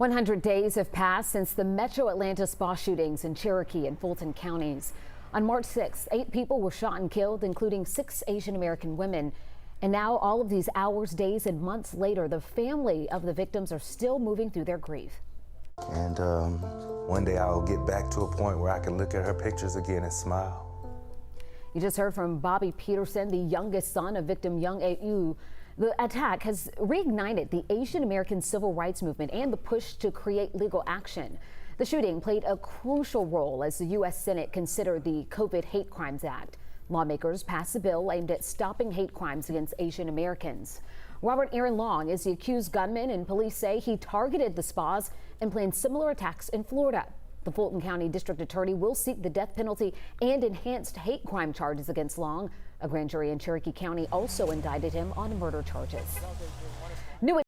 100 days have passed since the Metro Atlanta spa shootings in Cherokee and Fulton counties. On March 6th, 8 people were shot and killed, including 6 Asian American women. And now, all of these hours, days, and months later, the family of the victims are still moving through their grief. And one day I'll get back to a point where I can look at her pictures again and smile. You just heard from Bobby Peterson, the youngest son of victim Young A.U. The attack has reignited the Asian American civil rights movement and the push to create legal action. The shooting played a crucial role as the U.S. Senate considered the COVID Hate Crimes Act. Lawmakers passed a bill aimed at stopping hate crimes against Asian Americans. Robert Aaron Long is the accused gunman, and police say he targeted the spas and planned similar attacks in Florida. The Fulton County District Attorney will seek the death penalty and enhanced hate crime charges against Long. A grand jury in Cherokee County also indicted him on murder charges.